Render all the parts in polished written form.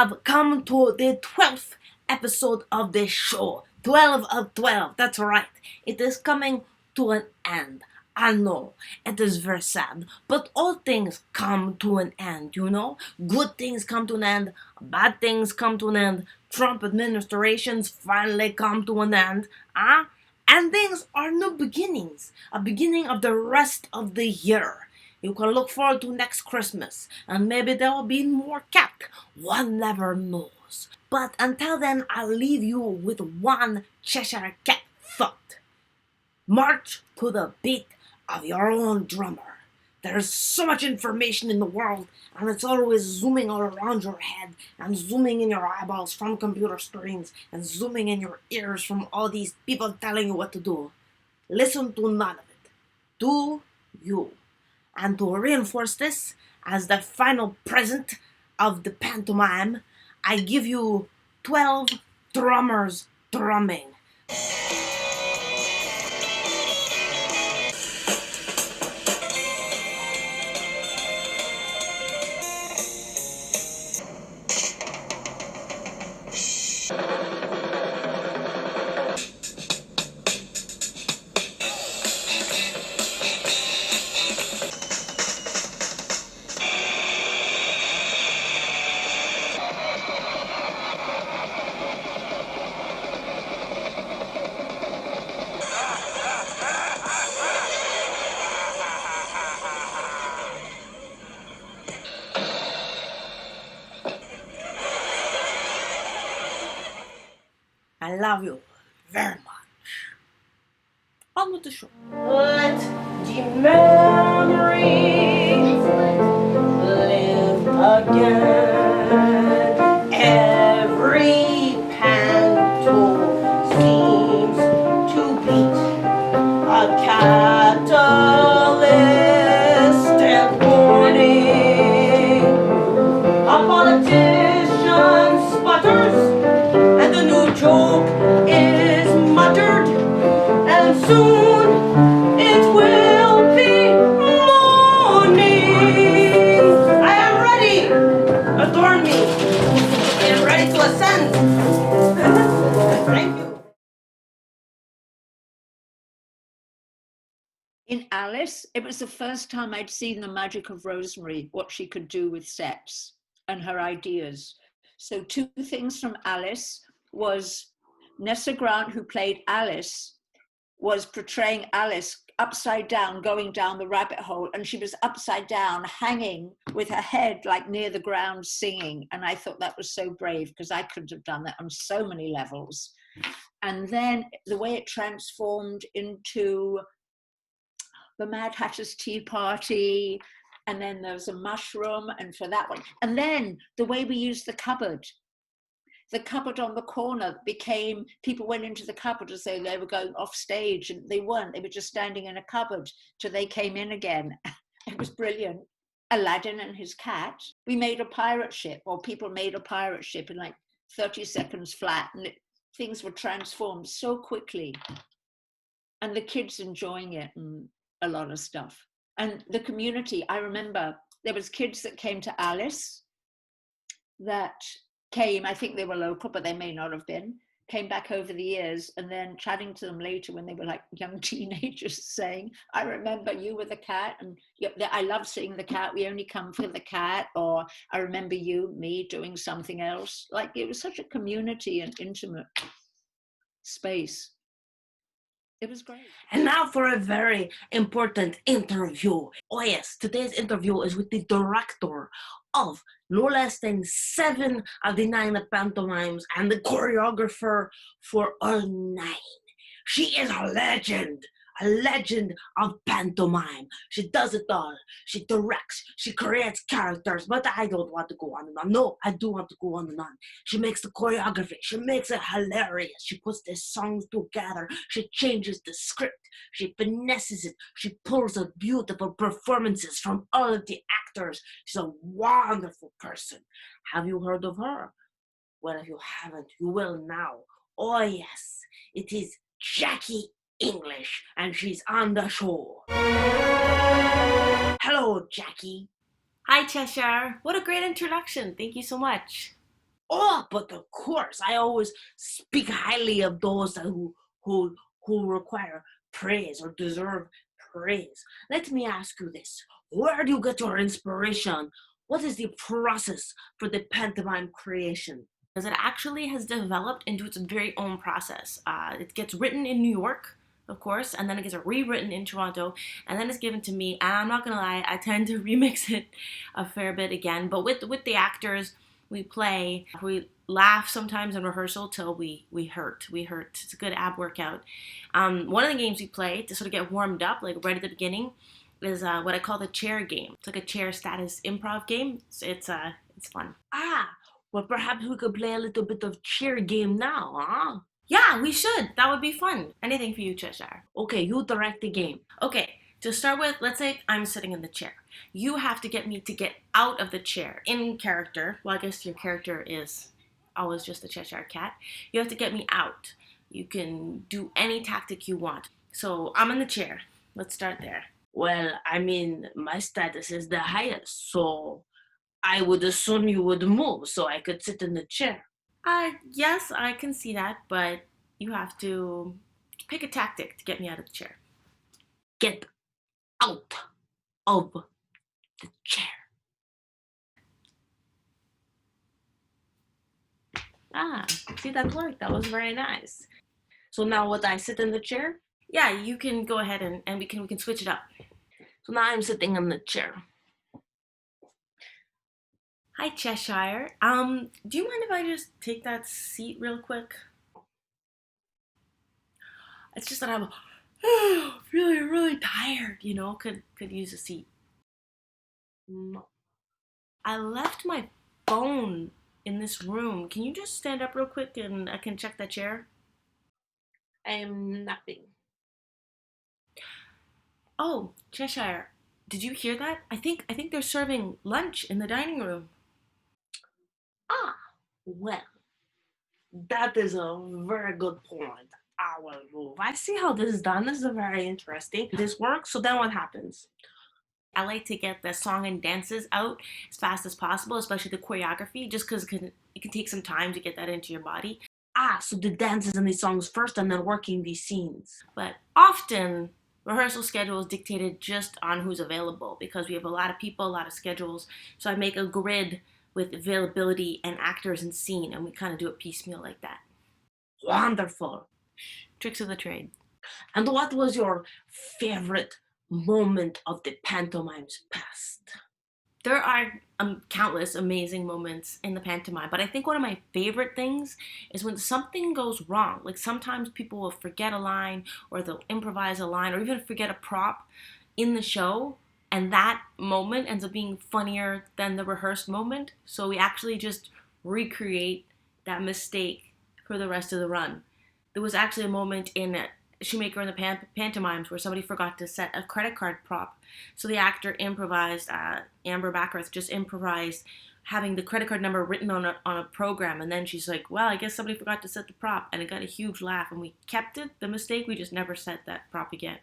have come to the 12th episode of this show. 12 of 12, that's right. It is coming to an end. I know, it is very sad, but all things come to an end, you know? Good things come to an end, bad things come to an end, Trump administrations finally come to an end, and things are new beginnings, a beginning of the rest of the year. You can look forward to next Christmas, and maybe there will be more cat. One never knows. But until then, I'll leave you with one Cheshire Cat thought. March to the beat of your own drummer. There's so much information in the world, and it's always zooming all around your head, and zooming in your eyeballs from computer screens, and zooming in your ears from all these people telling you what to do. Listen to none of it. Do you. And to reinforce this, as the final present of the pantomime, I give you 12 drummers drumming. I love you very much. On with the show. Let the memories live again. Every panto seems to beat a catalyst and warning. A politician sputters, and the new joke is muttered, and soon it will be morning. I am ready. Adorn me. I am ready to ascend. Thank you. In Alice, it was the first time I'd seen the magic of Rosemary, what she could do with sets and her ideas. So two things from Alice was Nessa Grant, who played Alice, was portraying Alice upside down, going down the rabbit hole, and she was upside down, hanging with her head like near the ground, singing. And I thought that was so brave, because I couldn't have done that on so many levels. And then the way it transformed into the Mad Hatter's Tea Party, and then there was a mushroom, and for that one. And then the way we used the cupboard on the corner became, people went into the cupboard as though they were going off stage, and they weren't, they were just standing in a cupboard till they came in again. It was brilliant. Aladdin and his cat. We made a pirate ship, or people made a pirate ship in like 30 seconds flat, and things were transformed so quickly. And the kids enjoying it, and a lot of stuff. And the community, I remember there was kids that came to Alice that came, I think they were local, but they may not have been, came back over the years, and then chatting to them later when they were like young teenagers saying, I remember you with the cat, and I love seeing the cat, we only come for the cat, or I remember me doing something else. Like, it was such a community and intimate space. It was great. And now for a very important interview. Oh yes, today's interview is with the director of no less than 7 of the 9 pantomimes and the choreographer for all 9. She is a legend of pantomime. She does it all. She directs, she creates characters, but I don't want to go on and on. No, I do want to go on and on. She makes the choreography. She makes it hilarious. She puts the songs together. She changes the script. She finesses it. She pulls out beautiful performances from all of the actors. She's a wonderful person. Have you heard of her? Well, if you haven't, you will now. Oh yes, it is Jackie English, and she's on the show. Hello, Jackie. Hi, Cheshire. What a great introduction. Thank you so much. Oh, but of course, I always speak highly of those who who require praise or deserve praise. Let me ask you this: where do you get your inspiration? What is the process for the pantomime creation? Because it actually has developed into its very own process. It gets written in New York, of course, and then it gets rewritten in Toronto, and then it's given to me. And I'm not gonna lie, I tend to remix it a fair bit again. But with the actors, we play, we laugh sometimes in rehearsal till we hurt. We hurt. It's a good ab workout. One of the games we play to sort of get warmed up, like right at the beginning, is what I call the chair game. It's like a chair status improv game. It's fun. Ah, well, perhaps we could play a little bit of chair game now, huh? Yeah, we should. That would be fun. Anything for you, Cheshire. Okay, you direct the game. Okay, to start with, let's say I'm sitting in the chair. You have to get me to get out of the chair in character. Well, I guess your character is always just the Cheshire Cat. You have to get me out. You can do any tactic you want. So I'm in the chair. Let's start there. Well, I mean, my status is the highest, so I would assume you would move so I could sit in the chair. Yes, I can see that, but you have to pick a tactic to get me out of the chair. Get out of the chair. Ah, see, that worked. That was very nice. So now would I sit in the chair? Yeah, you can go ahead and we can switch it up. So now I'm sitting in the chair. Hi, Cheshire. Do you mind if I just take that seat real quick? It's just that I'm really, really tired, could use a seat. No. I left my phone in this room. Can you just stand up real quick and I can check that chair? I am napping. Oh, Cheshire, did you hear that? I think they're serving lunch in the dining room. Ah, well, that is a very good point. I will move. I see how this is done. This is very interesting. This works. So then what happens? I like to get the song and dances out as fast as possible, especially the choreography, just because it can take some time to get that into your body. Ah, so the dances and the songs first and then working these scenes. But often, rehearsal schedule is dictated just on who's available because we have a lot of people, a lot of schedules. So I make a grid with availability and actors and scene, and we kind of do it piecemeal like that. Wonderful. Tricks of the trade. And what was your favorite moment of the pantomime's past? There are countless amazing moments in the pantomime, but I think one of my favorite things is when something goes wrong. Like sometimes people will forget a line or they'll improvise a line or even forget a prop in the show, and that moment ends up being funnier than the rehearsed moment. So we actually just recreate that mistake for the rest of the run. There was actually a moment in Shoemaker and the pantomimes where somebody forgot to set a credit card prop. So the actor improvised, Amber Backrath just improvised having the credit card number written on a program. And then she's like, well, I guess somebody forgot to set the prop. And it got a huge laugh. And we kept it, the mistake. We just never set that prop again.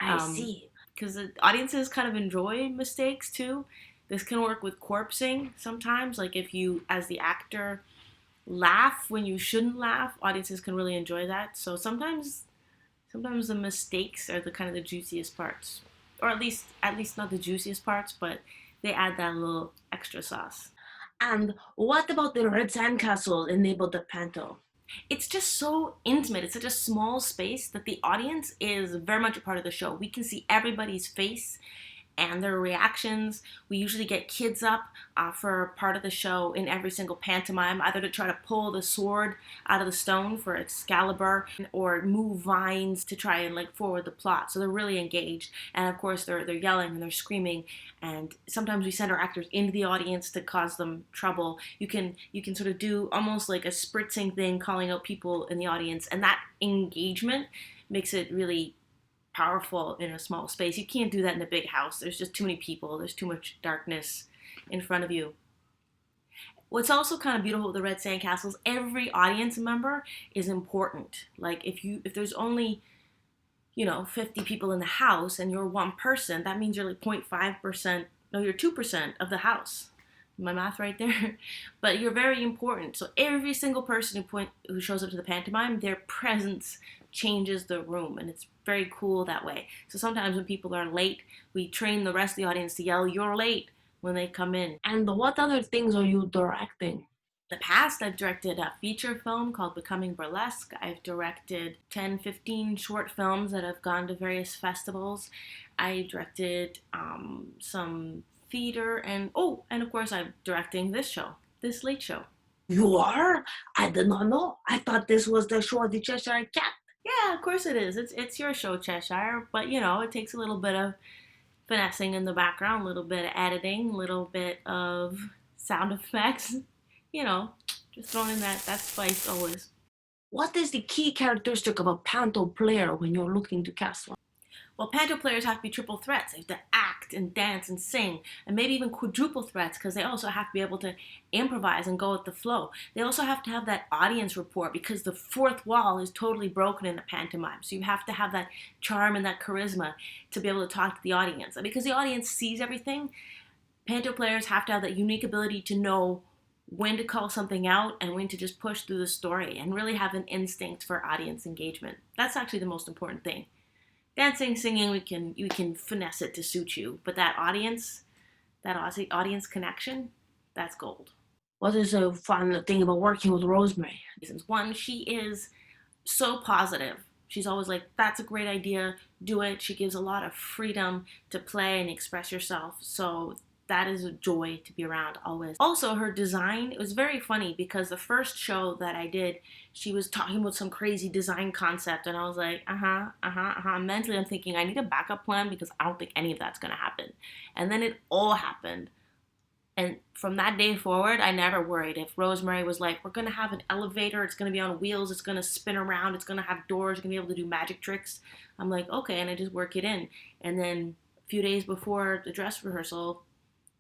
I see. Because the audiences kind of enjoy mistakes too. This can work with corpsing sometimes. Like if you, as the actor, laugh when you shouldn't laugh, audiences can really enjoy that. So sometimes the mistakes are the kind of the juiciest parts, or at least not the juiciest parts, but they add that little extra sauce. And what about the Red Sandcastle enabled the panto? It's just so intimate. It's such a small space that the audience is very much a part of the show. We can see everybody's face and their reactions. We usually get kids up for part of the show in every single pantomime, either to try to pull the sword out of the stone for Excalibur or move vines to try and forward the plot. So they're really engaged, and of course they're yelling and they're screaming. And sometimes we send our actors into the audience to cause them trouble. You can sort of do almost like a spritzing thing, calling out people in the audience, and that engagement makes it really powerful in a small space. You can't do that in a big house. There's just too many people. There's too much darkness in front of you. What's also kind of beautiful with the Red Sandcastles, every audience member is important. Like if there's only 50 people in the house and you're one person, that means you're like 0.5%, no, you're 2% of the house. My math right there. But you're very important. So every single person who shows up to the pantomime, their presence changes the room, and it's very cool that way. So sometimes when people are late, we train the rest of the audience to yell, "You're late," when they come in. And what other things are you directing? In the past, I've directed a feature film called Becoming Burlesque. I've directed 10, 15 short films that have gone to various festivals. I directed some theater, and of course I'm directing this show, this late show. You are? I did not know. I thought this was the show of the Cheshire Cat. Yeah, of course it is. It's your show, Cheshire, but it takes a little bit of finessing in the background, a little bit of editing, a little bit of sound effects, just throwing in that spice always. What is the key characteristic of a panto player when you're looking to cast one? Well, panto players have to be triple threats. They have to act and dance and sing, and maybe even quadruple threats, because they also have to be able to improvise and go with the flow. They also have to have that audience rapport, because the fourth wall is totally broken in a pantomime. So you have to have that charm and that charisma to be able to talk to the audience. And because the audience sees everything, panto players have to have that unique ability to know when to call something out and when to just push through the story and really have an instinct for audience engagement. That's actually the most important thing. Dancing, singing, you can finesse it to suit you, but that audience connection, that's gold. What is a fun thing about working with Rosemary? One, she is so positive. She's always like, "That's a great idea, do it." She gives a lot of freedom to play and express yourself, so that is a joy to be around always. Also, her design, it was very funny because the first show that I did, she was talking about some crazy design concept, and I was like, Mentally, I'm thinking, I need a backup plan because I don't think any of that's gonna happen. And then it all happened. And from that day forward, I never worried. If Rosemary was like, "We're gonna have an elevator, it's gonna be on wheels, it's gonna spin around, it's gonna have doors, you're gonna be able to do magic tricks," I'm like, okay, and I just work it in. And then a few days before the dress rehearsal,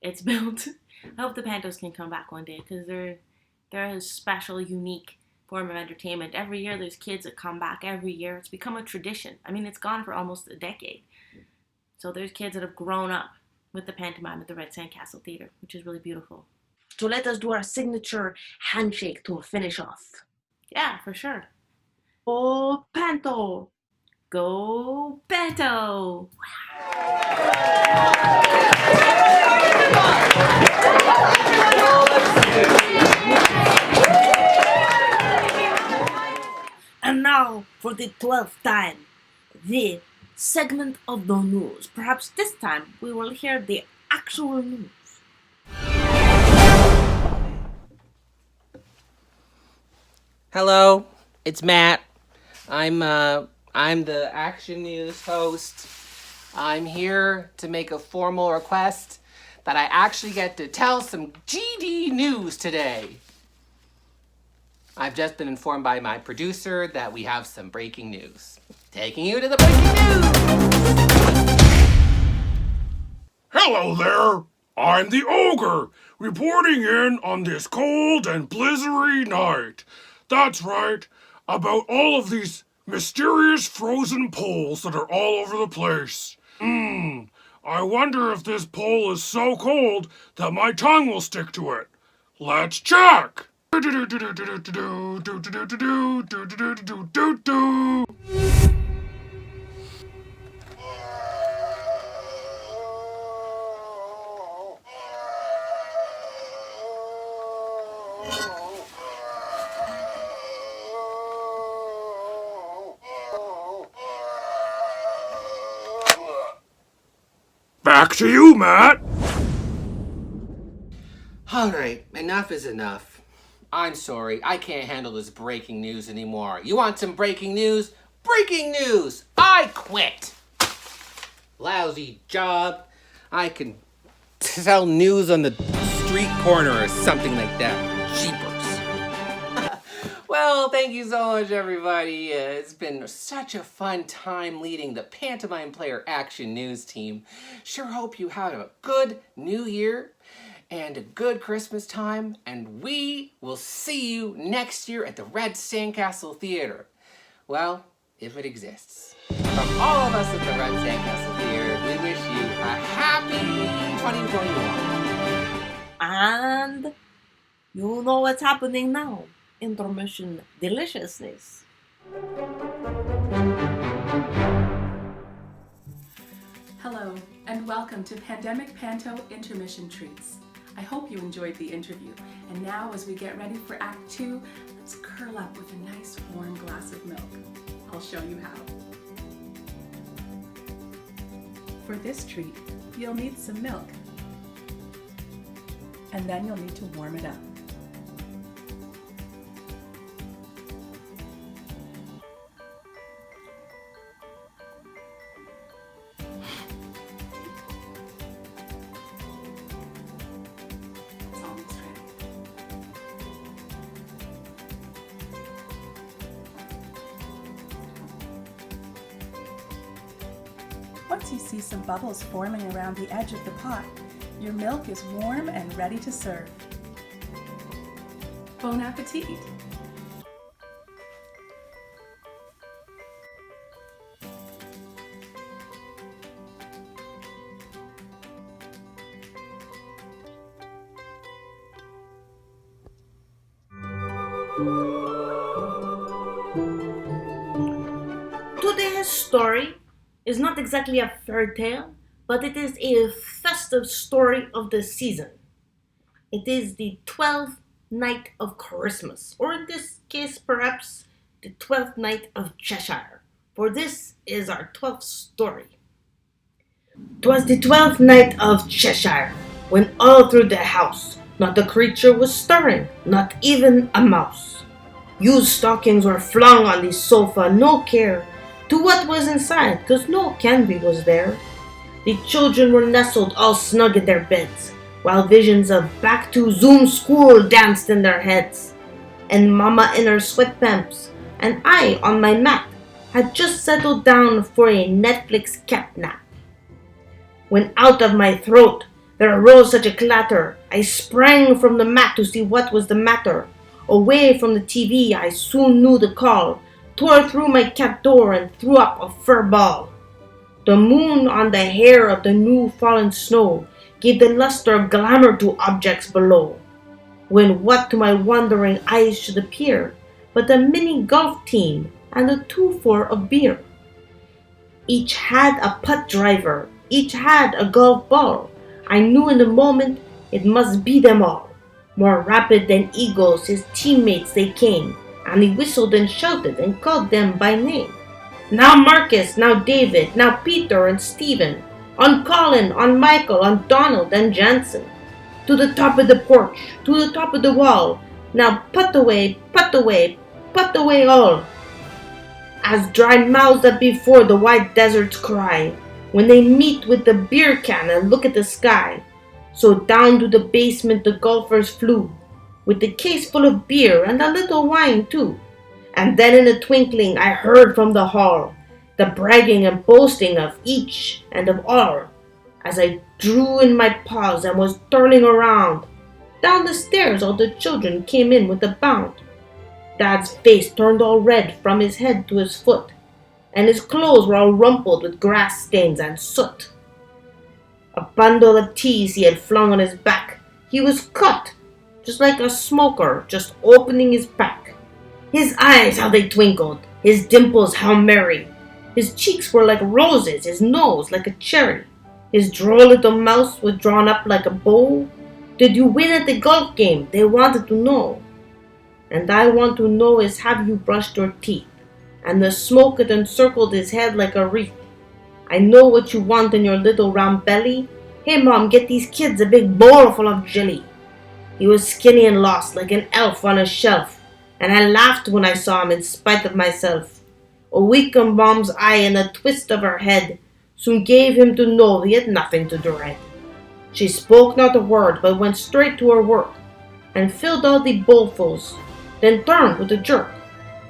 it's built. I hope the Pantos can come back one day because they're a special, unique form of entertainment. Every year there's kids that come back every year. It's become a tradition. I mean, it's gone for almost a decade. So there's kids that have grown up with the pantomime at the Red Sandcastle Theatre, which is really beautiful. So let us do our signature handshake to finish off. Yeah, for sure. Go Panto! Go Panto! And now, for the 12th time, the segment of the news. Perhaps this time we will hear the actual news. Hello, it's Matt. I'm the Action News host. I'm here to make a formal request that I actually get to tell some GD news today. I've just been informed by my producer that we have some breaking news. Taking you to the breaking news! Hello there! I'm the Ogre, reporting in on this cold and blizzary night. That's right, about all of these mysterious frozen poles that are all over the place. I wonder if this pole is so cold that my tongue will stick to it. Let's check! Back to you, Matt! Alright, enough is enough. I'm sorry, I can't handle this breaking news anymore. You want some breaking news? Breaking news! I quit! Lousy job. I can sell news on the street corner or something like that. Jeepers. Well, thank you so much, everybody. It's been such a fun time leading the Pantomime Player Action News team. Sure hope you had a good New Year and a good Christmas time, and we will see you next year at the Red Sandcastle Theatre. Well, if it exists. From all of us at the Red Sandcastle Theatre, we wish you a happy 2021. And you know what's happening now. Intermission deliciousness. Hello, and welcome to Pandemic Panto Intermission Treats. I hope you enjoyed the interview. And now, as we get ready for Act 2, let's curl up with a nice warm glass of milk. I'll show you how. For this treat, you'll need some milk. And then you'll need to warm it up. It's almost ready. Once you see some bubbles forming around the edge of the pot, your milk is warm and ready to serve. Bon appetit! Today's story is not exactly a fairy tale, but it is a festive story of the season. It is the 12th night of Christmas, or in this case, perhaps the 12th night of Cheshire, for this is our 12th story. 'Twas the 12th night of Cheshire, when all through the house not a creature was stirring, not even a mouse. Used stockings were flung on the sofa, no care to what was inside, 'cause no candy was there. The children were nestled all snug in their beds, while visions of back to Zoom school danced in their heads. And Mama in her sweatpants, and I on my mat, had just settled down for a Netflix cat nap. When out of my throat there arose such a clatter, I sprang from the mat to see what was the matter. Away from the TV I soon knew the call, tore through my cat door and threw up a fur ball. The moon on the hair of the new fallen snow gave the luster of glamour to objects below, when what to my wondering eyes should appear but a mini golf team and a 2-4 of beer. Each had a putt driver, each had a golf ball. I knew in a moment it must be them all. More rapid than eagles his teammates they came, and he whistled and shouted and called them by name. Now Marcus, now David, now Peter and Stephen, on Colin, on Michael, on Donald and Jansen. To the top of the porch, to the top of the wall, now putt away, putt away, putt away all. As dry mouths that before the wide deserts cry, when they meet with the beer can and look at the sky, so down to the basement the golfers flew, with the case full of beer and a little wine too. And then in a twinkling I heard from the hall the bragging and boasting of each and of all, as I drew in my paws and was turning around. Down the stairs all the children came in with a bound. Dad's face turned all red from his head to his foot, and his clothes were all rumpled with grass stains and soot. A bundle of teas he had flung on his back. He was cut, just like a smoker just opening his pack. His eyes, how they twinkled, his dimples, how merry. His cheeks were like roses, his nose like a cherry. His droll little mouth was drawn up like a bow. Did you win at the golf game? They wanted to know. And I want to know is have you brushed your teeth? And the smoke had encircled his head like a wreath. I know what you want in your little round belly. Hey Mom, get these kids a big bowl full of jelly. He was skinny and lost like an elf on a shelf, and I laughed when I saw him in spite of myself. A weak in Mom's eye and a twist of her head soon gave him to know he had nothing to dread. She spoke not a word, but went straight to her work, and filled all the bowlfuls, then turned with a jerk,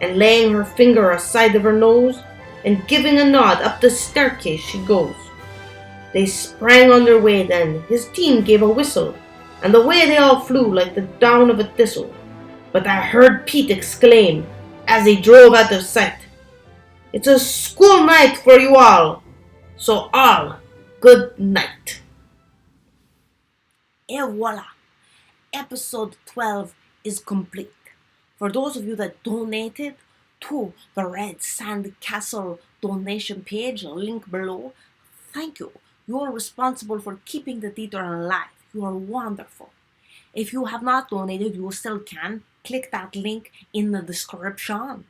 and laying her finger aside of her nose, and giving a nod up the staircase she goes. They sprang on their way then, his team gave a whistle, and away they all flew like the down of a thistle. But I heard Pete exclaim, as he drove out of sight, "It's a school night for you all, so all good night." Et voila! episode 12 is complete. For those of you that donated to the Red Sandcastle donation page, link below, thank you. You are responsible for keeping the theatre alive. You are wonderful. If you have not donated, you still can. Click that link in the description.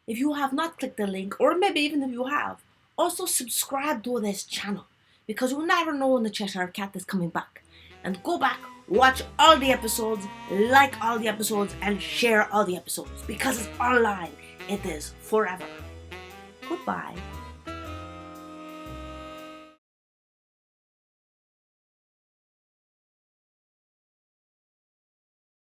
If you have not clicked the link, or maybe even if you have, also subscribe to this channel, because you never know when the Cheshire Cat is coming back. And go back, watch all the episodes, like all the episodes, and share all the episodes, because it's online. It is forever. Goodbye.